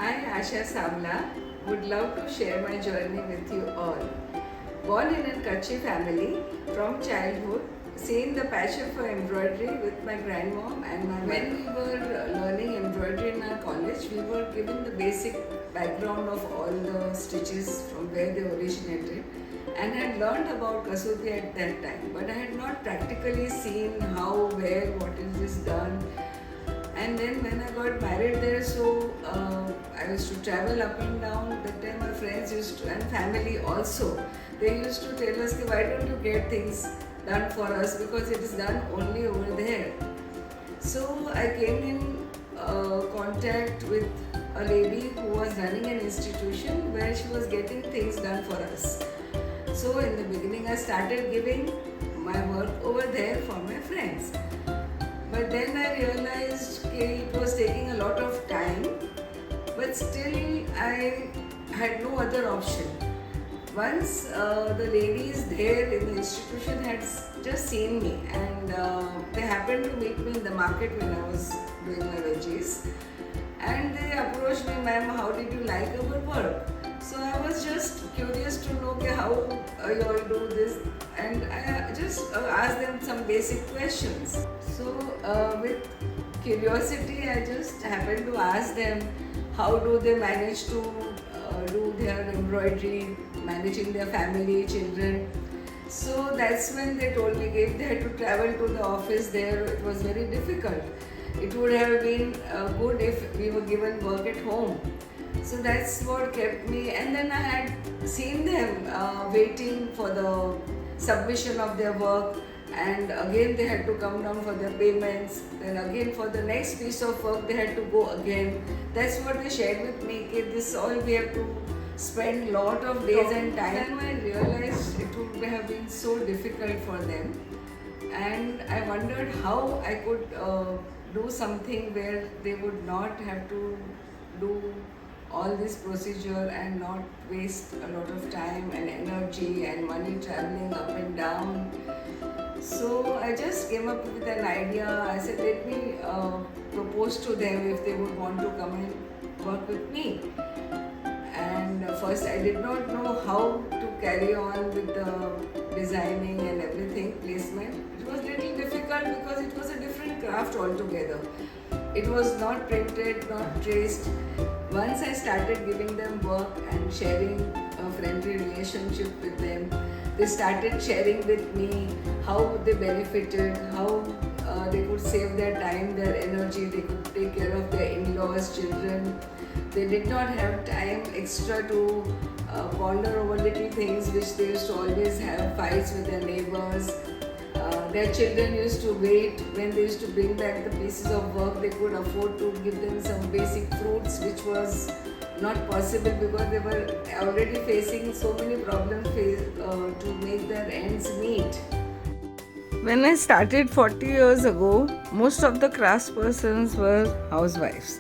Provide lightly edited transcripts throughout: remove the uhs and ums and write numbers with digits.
I, Asha Savla, would love to share my journey with you all. Born in a Kutchi family from childhood, seeing the passion for embroidery with my grandmom and my mother. When we were learning embroidery in our college, we were given the basic background of all the stitches from where they originated and had learned about Kasuti at that time. But I had not practically seen how, where, what is this done. And then when I got married there, so I used to travel up and down. That time my friends used to, and family also, they used to tell us, why don't you get things done for us, because it is done only over there. So I came in contact with a lady who was running an institution where she was getting things done for us. So in the beginning I started giving my work over there for my friends. But then I realized it was taking a lot of time, but still I had no other option. Once the ladies there in the institution had just seen me, and they happened to meet me in the market when I was doing my veggies, and they approached me, ma'am, how did you like our work? So I was just curious to know how you all do this, and I just asked them some basic questions. So with curiosity, I just happened to ask them how do they manage to do their embroidery, managing their family, children. So that's when they told me if they had to travel to the office there, it was very difficult. It would have been good if we were given work at home. So that's what kept me. And then I had seen them waiting for the submission of their work, and again they had to come down for their payments. Then again for the next piece of work they had to go again. That's what they shared with me. This all we have to spend lot of days and time. Then I realized it would have been so difficult for them, and I wondered how I could do something where they would not have to do all this procedure and not waste a lot of time and energy and money traveling up and down. So I just came up with an idea. I said, let me propose to them if they would want to come and work with me. And first I did not know how to carry on with the designing and everything, placement. It was little difficult because it was a different craft altogether. It was not printed, not traced. Once I started giving them work and sharing a friendly relationship with them, they started sharing with me how they benefited, how they could save their time, their energy, they could take care of their in-laws, children. They did not have time extra to ponder over little things which they used to always have fights with their neighbors. Their children used to wait when they used to bring back the pieces of work. They could afford to give them some basic fruits, which was not possible because they were already facing so many problems to make their ends meet. When I started 40 years ago, most of the craftspersons were housewives.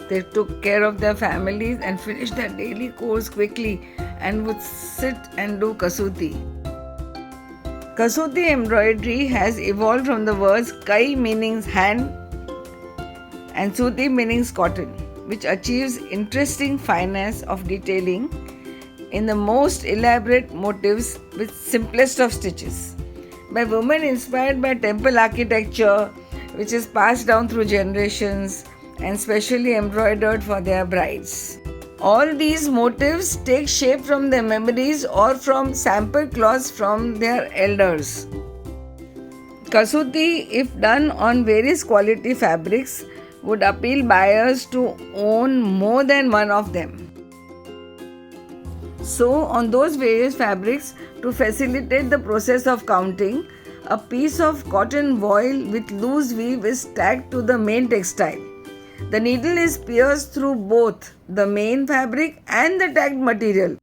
They took care of their families and finished their daily chores quickly and would sit and do Kasuti. Kasuti embroidery has evolved from the words kai meaning hand and suti meaning cotton, which achieves interesting fineness of detailing in the most elaborate motifs with simplest of stitches. By women inspired by temple architecture, which is passed down through generations and specially embroidered for their brides. All these motifs take shape from their memories or from sample cloths from their elders. Kasuti, if done on various quality fabrics, would appeal buyers to own more than one of them. So, on those various fabrics, to facilitate the process of counting, a piece of cotton voile with loose weave is tacked to the main textile. The needle is pierced through both the main fabric and the tagged material.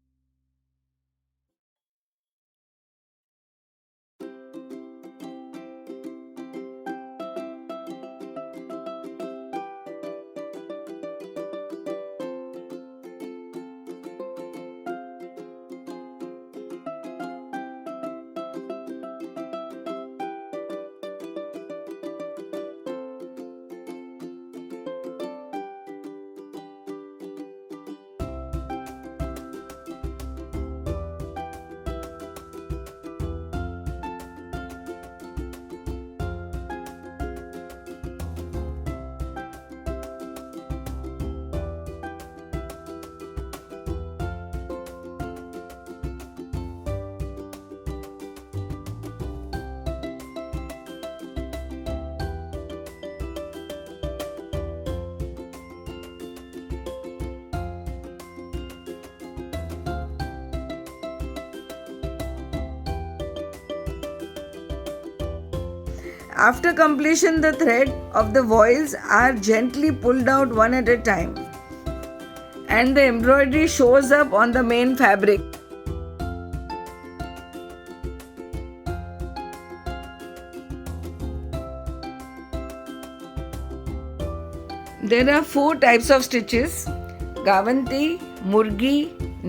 After completion, the thread of the voiles are gently pulled out one at a time, and the embroidery shows up on the main fabric. There are 4 types of stitches: Gavanti, Murgi,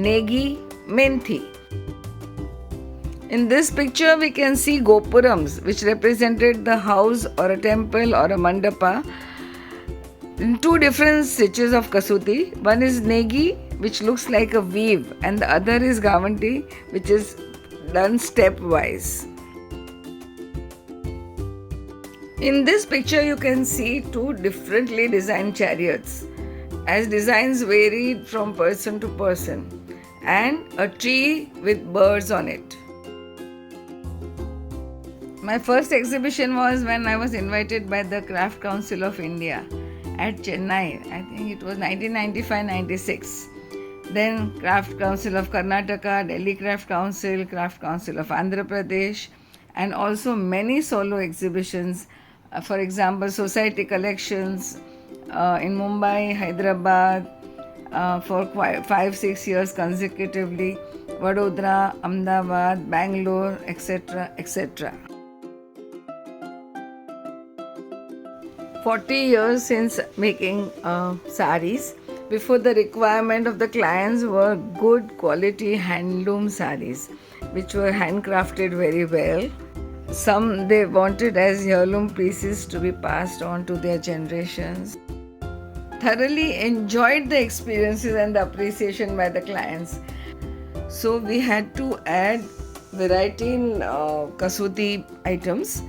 Negi, Menthi. In this picture, we can see gopurams, which represented the house or a temple or a mandapa, in 2 different stitches of Kasuti. One is Negi, which looks like a weave, and the other is Gavanti, which is done stepwise. In this picture, you can see 2 differently designed chariots, as designs varied from person to person, and a tree with birds on it. My first exhibition was when I was invited by the Craft Council of India at Chennai. I think it was 1995-96. Then Craft Council of Karnataka, Delhi Craft Council, Craft Council of Andhra Pradesh, and also many solo exhibitions. For example, society collections in Mumbai, Hyderabad, for 5-6 years consecutively, Vadodara, Ahmedabad, Bangalore, etc. etc. 40 years since making saris. Before, the requirement of the clients were good quality handloom saris, which were handcrafted very well. Some they wanted as heirloom pieces to be passed on to their generations. Thoroughly enjoyed the experiences and the appreciation by the clients. So we had to add variety in Kasuti items.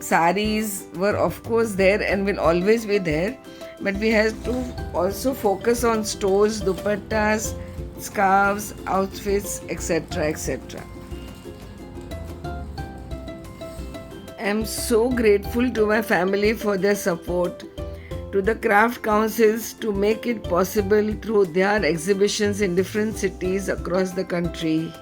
Saris were of course there and will always be there, but we have to also focus on stores, dupattas, scarves, outfits, etc. etc. I am so grateful to my family for their support, to the craft councils to make it possible through their exhibitions in different cities across the country.